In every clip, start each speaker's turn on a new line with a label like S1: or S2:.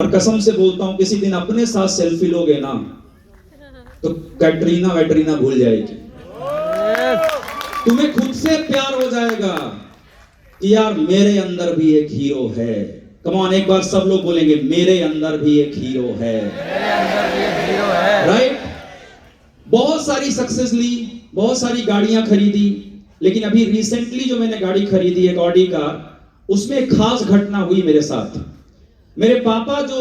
S1: और कसम से बोलता हूं किसी दिन अपने साथ सेल्फी लोगे ना तो कैटरीना वैटरीना भूल जाएगी। तुम्हें खुद से प्यार हो जाएगा कि यार मेरे अंदर भी एक हीरो है। कम ऑन, एक बार सब लोग बोलेंगे मेरे अंदर भी एक हीरो है।
S2: मेरे अंदर भी एक हीरो है।
S1: राइट। बहुत सारी सक्सेस ली, बहुत सारी गाड़ियां खरीदी, लेकिन अभी रिसेंटली जो मैंने गाड़ी खरीदी एक ऑडी कार, उसमें एक खास घटना हुई मेरे साथ। मेरे पापा जो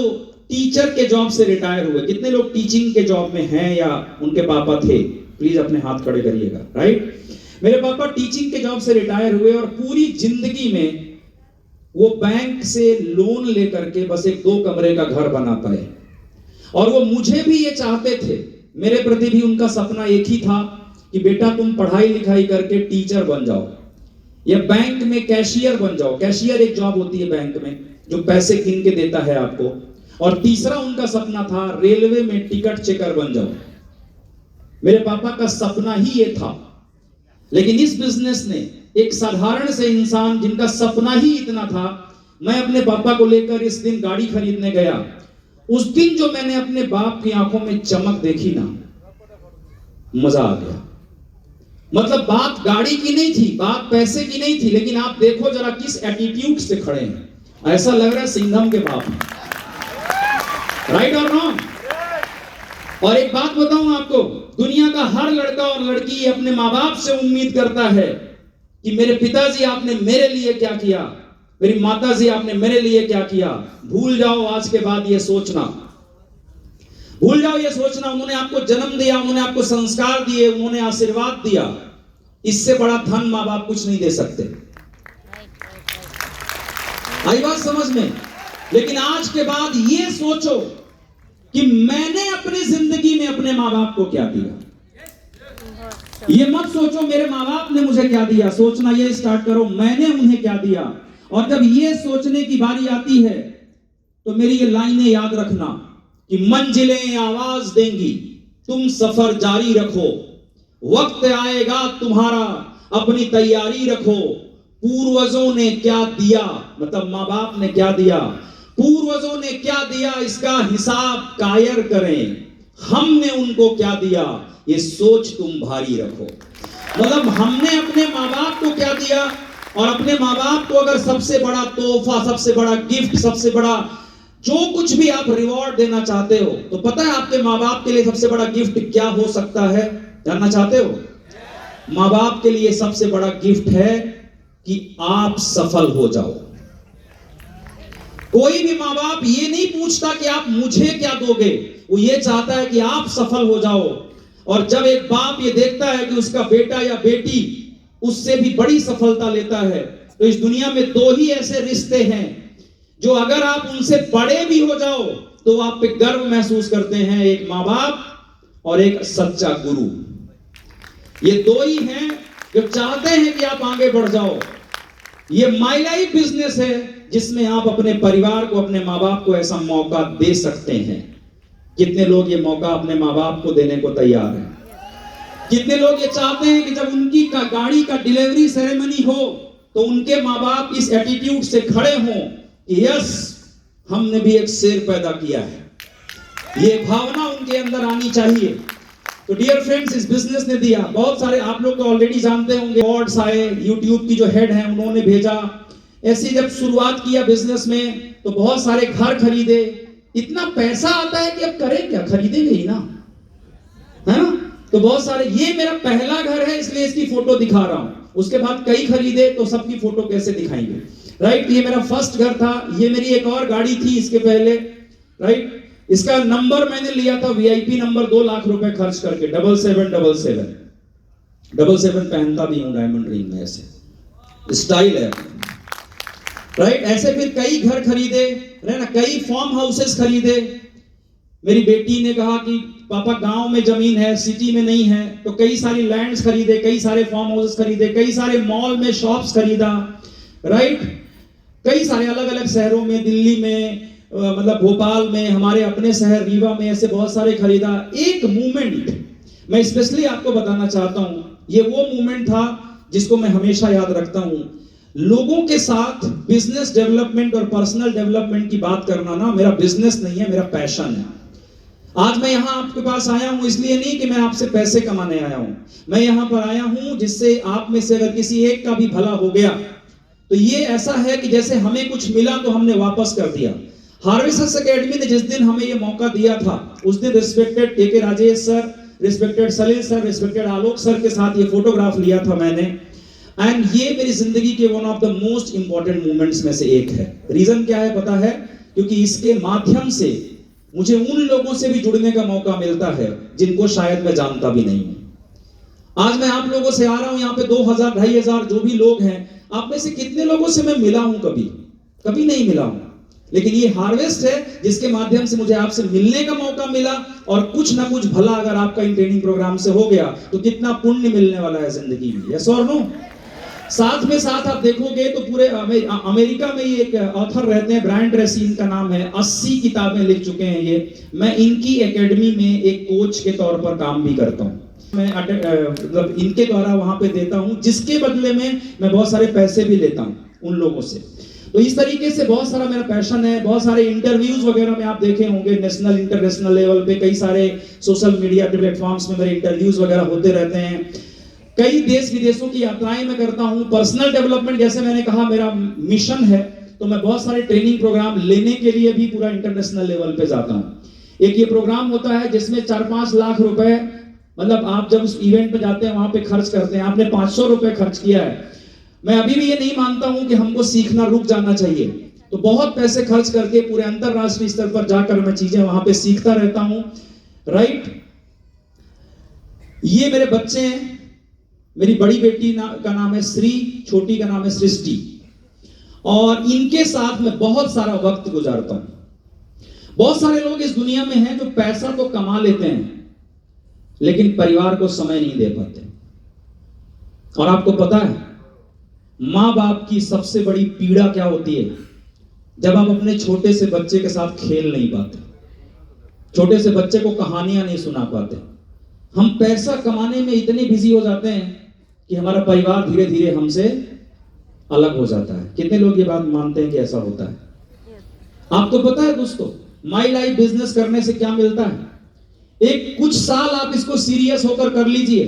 S1: टीचर के जॉब से रिटायर हुए, कितने लोग टीचिंग के जॉब में हैं या उनके पापा थे, प्लीज अपने हाथ खड़े करिएगा। राइट। मेरे पापा टीचिंग के जॉब से रिटायर हुए और पूरी जिंदगी में वो बैंक से लोन लेकर के बस एक 2 कमरे का घर बना पाए। और वो मुझे भी ये चाहते थे, मेरे प्रति भी उनका सपना एक ही था कि बेटा तुम पढ़ाई लिखाई करके टीचर बन जाओ या बैंक में कैशियर बन जाओ। कैशियर एक जॉब होती है बैंक में जो पैसे गिन के देता है आपको। और तीसरा उनका सपना था रेलवे में टिकट चेकर बन जाओ। मेरे पापा का सपना ही ये था। लेकिन इस बिजनेस ने एक साधारण से इंसान जिनका सपना ही इतना था, मैं अपने पापा को लेकर इस दिन गाड़ी खरीदने गया। उस दिन जो मैंने अपने बाप की आंखों में चमक देखी ना, मजा आ गया। मतलब बात गाड़ी की नहीं थी, बात पैसे की नहीं थी, लेकिन आप देखो जरा किस एटीट्यूड से खड़े हैं। ऐसा लग रहा है सिंघम के बाप। राइट और रॉन्ग? और एक बात बताऊं आपको, दुनिया का हर लड़का और लड़की अपने माँ बाप से उम्मीद करता है कि मेरे पिताजी आपने मेरे लिए क्या किया, मेरी माताजी आपने मेरे लिए क्या किया। भूल जाओ आज के बाद ये सोचना, भूल जाओ ये सोचना। उन्होंने आपको जन्म दिया, उन्होंने आपको संस्कार दिए, उन्होंने आशीर्वाद दिया। इससे बड़ा धन माँ बाप कुछ नहीं दे सकते। आई बात समझ में? लेकिन आज के बाद ये सोचो कि मैंने अपनी जिंदगी में अपने माँ बाप को क्या दिया। ये मत सोचो मेरे माँ बाप ने मुझे क्या दिया, सोचना ये स्टार्ट करो मैंने उन्हें क्या दिया। और जब ये सोचने की बारी आती है तो मेरी ये लाइनें याद रखना कि मंजिलें आवाज देंगी, तुम सफर जारी रखो, वक्त आएगा तुम्हारा, अपनी तैयारी रखो। पूर्वजों ने क्या दिया, मतलब माँ बाप ने क्या दिया, पूर्वजों ने क्या दिया इसका हिसाब कायर करें। हमने उनको क्या दिया ये सोच तुम भारी रखो। मतलब हमने अपने माँ बाप को क्या दिया, और अपने माँ बाप को अगर सबसे बड़ा तोहफा, सबसे बड़ा गिफ्ट, सबसे बड़ा जो कुछ भी आप रिवॉर्ड देना चाहते हो, तो पता है आपके माँ बाप के लिए सबसे बड़ा गिफ्ट क्या हो सकता है? जानना चाहते हो? माँ बाप के लिए सबसे बड़ा गिफ्ट है कि आप सफल हो जाओ। कोई भी माँ बाप ये नहीं पूछता कि आप मुझे क्या दोगे, वो ये चाहता है कि आप सफल हो जाओ। और जब एक बाप ये देखता है कि उसका बेटा या बेटी उससे भी बड़ी सफलता लेता है, तो इस दुनिया में 2 ही ऐसे रिश्ते हैं जो अगर आप उनसे बड़े भी हो जाओ तो आप पे गर्व महसूस करते हैं, एक माँ बाप और एक सच्चा गुरु। ये 2 ही हैं जो चाहते हैं कि आप आगे बढ़ जाओ। ये माय लाइफ बिजनेस है जिसमें आप अपने परिवार को, अपने माँ बाप को ऐसा मौका दे सकते हैं। कितने लोग ये मौका अपने माँ बाप को देने को तैयार हैं? कितने लोग ये चाहते हैं कि जब उनकी गाड़ी का डिलीवरी सेरेमनी हो तो उनके माँ बाप इस एटीट्यूड से खड़े हों कि यस हमने भी एक शेर पैदा किया है। ये भावना उनके अंदर आनी चाहिए। तो डियर फ्रेंड्स, इस बिजनेस ने दिया बहुत सारे, आप लोग तो ऑलरेडी जानते होंगे, अवार्ड्स आए, यूट्यूब की जो हेड हैं उन्होंने भेजा। ऐसी जब शुरुआत किया बिजनेस में तो बहुत सारे घर खरीदे। इतना पैसा आता है कि अब करें क्या, खरीदेंगे ही ना, है ना? तो बहुत सारे, ये मेरा पहला घर है इसलिए इसकी फोटो दिखा रहा हूं, उसके बाद कई खरीदे तो सबकी फोटो कैसे दिखाएंगे। राइट। ये मेरा फर्स्ट घर था, ये मेरी एक और गाड़ी थी इसके पहले। राइट। इसका नंबर मैंने लिया था वीआईपी नंबर, 2 लाख रुपए खर्च करके, 7777 77 पहनता भी हूं डायमंड रिंग में, ऐसे स्टाइल है। राइट। ऐसे फिर कई घर खरीदे, है ना, कई फार्म हाउसेस खरीदे। मेरी बेटी ने कहा कि पापा गांव में जमीन है, सिटी में नहीं है, तो कई सारी लैंड्स खरीदे, कई सारे फार्म हाउसेस खरीदे, कई सारे मॉल में शॉप्स खरीदा। राइट। कई सारे अलग अलग शहरों में, दिल्ली में, मतलब भोपाल में, हमारे अपने शहर रीवा में, ऐसे बहुत सारे खरीदा। एक मूवमेंट मैं स्पेशली आपको बताना चाहता हूं, ये वो मूवमेंट था जिसको मैं हमेशा याद रखता हूं। लोगों के साथ बिजनेस डेवलपमेंट और पर्सनल डेवलपमेंट की बात करना ना मेरा बिजनेस नहीं है, मेरा पैशन है। आज मैं यहां आपके पास आया हूं इसलिए नहीं कि मैं आपसे पैसे कमाने आया हूं, मैं यहां पर आया हूं जिससे आप में से अगर किसी एक का भी भला हो गया तो ये ऐसा है कि जैसे हमें कुछ मिला तो हमने वापस कर दिया। हार्वेस्टर्स एकेडमी ने जिस दिन हमें ये मौका दिया था उस दिन रिस्पेक्टेड के राजेश सर, रिस्पेक्टेड सलील सर, रिस्पेक्टेड आलोक सर के साथ ये फोटोग्राफ लिया था मैंने। एंड ये मेरी जिंदगी के one of the most important moments में से एक है। रीजन क्या है पता है? क्योंकि इसके माध्यम से मुझे उन लोगों से भी जुड़ने का मौका मिलता है जिनको शायद मैं जानता भी नहीं हूं। आज मैं आप लोगों से आ रहा हूं, यहाँ पे 2000 2500 जो भी लोग हैं, आप में से कितने लोगों से मैं मिला हूं? कभी नहीं मिला हूं। लेकिन ये हार्वेस्ट है जिसके माध्यम से मुझे आपसे मिलने का मौका मिला, और कुछ ना कुछ भला अगर आपका इन ट्रेनिंग प्रोग्राम से हो गया तो कितना पुण्य मिलने वाला है जिंदगी में। यस और नो? साथ में साथ आप देखोगे तो पूरे अमेरिका में ये एक ऑथर रहते हैं, ब्रायन ट्रेसी इनका नाम है, 80 किताबें लिख चुके हैं ये। मैं इनकी एकेडमी में एक कोच के तौर पर काम भी करता हूँ। मैं मतलब इनके द्वारा वहां पे देता हूँ, जिसके बदले में मैं बहुत सारे पैसे भी लेता हूँ उन लोगों से। तो इस तरीके से बहुत सारा मेरा पैशन है। बहुत सारे इंटरव्यूज वगैरह में आप देखे होंगे, नेशनल इंटरनेशनल लेवल पे कई सारे सोशल मीडिया प्लेटफॉर्म्स में मेरे इंटरव्यूज वगैरह होते रहते हैं। कई देश विदेशों की यात्राएं मैं करता हूं। पर्सनल डेवलपमेंट जैसे मैंने कहा मेरा मिशन है, तो मैं बहुत सारे ट्रेनिंग प्रोग्राम लेने के लिए भी पूरा इंटरनेशनल लेवल पे जाता हूं। एक ये प्रोग्राम होता है जिसमें 4-5 लाख रुपए, मतलब आप जब उस इवेंट पे जाते हैं वहां पे खर्च करते हैं। आपने 500 रुपए खर्च किया है। मैं अभी भी ये नहीं मानता हूं कि हमको सीखना रुक जाना चाहिए, तो बहुत पैसे खर्च करके पूरे अंतरराष्ट्रीय स्तर पर जाकर मैं चीजें वहां पे सीखता रहता हूं। राइट, ये मेरे बच्चे हैं। मेरी बड़ी बेटी का नाम है श्री, छोटी का नाम है सृष्टि, और इनके साथ मैं बहुत सारा वक्त गुजारता हूं। बहुत सारे लोग इस दुनिया में हैं जो पैसा तो कमा लेते हैं लेकिन परिवार को समय नहीं दे पाते। और आपको पता है मां बाप की सबसे बड़ी पीड़ा क्या होती है? जब आप अपने छोटे से बच्चे के साथ खेल नहीं पाते, छोटे से बच्चे को कहानियां नहीं सुना पाते। हम पैसा कमाने में इतने बिजी हो जाते हैं कि हमारा परिवार धीरे धीरे हमसे अलग हो जाता है। कितने लोग ये बात मानते हैं कि ऐसा होता है? आपको पता है दोस्तों, माई लाइफ बिजनेस करने से क्या मिलता है? एक कुछ साल आप इसको सीरियस होकर कर लीजिए,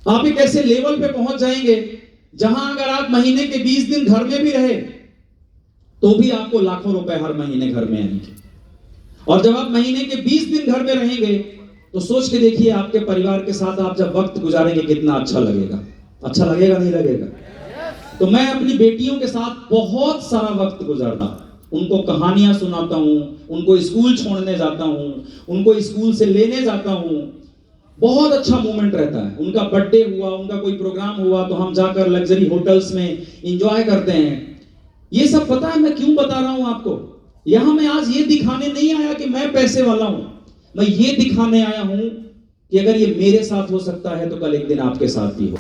S1: आप एक ऐसे लेवल पे पहुंच जाएंगे जहां अगर आप महीने के 20 दिन घर में भी रहे तो भी आपको लाखों रुपए हर महीने घर में आएंगे। और जब आप महीने के 20 दिन घर में रहेंगे तो सोच के देखिए आपके परिवार के साथ आप जब वक्त गुजारेंगे कितना अच्छा लगेगा। अच्छा लगेगा नहीं लगेगा? तो मैं अपनी बेटियों के साथ बहुत सारा वक्त गुजारता हूं, उनको कहानियां सुनाता हूं, उनको स्कूल छोड़ने जाता हूं, उनको स्कूल से लेने जाता हूं। बहुत अच्छा मोमेंट रहता है। उनका बर्थडे हुआ, उनका कोई प्रोग्राम हुआ तो हम जाकर लग्जरी होटल्स में एंजॉय करते हैं। ये सब पता है मैं क्यों बता रहा हूं आपको? यहां मैं आज ये दिखाने नहीं आया कि मैं पैसे वाला हूं, मैं ये दिखाने आया हूं कि अगर ये मेरे साथ हो सकता है तो कल एक दिन आपके साथ भी हो।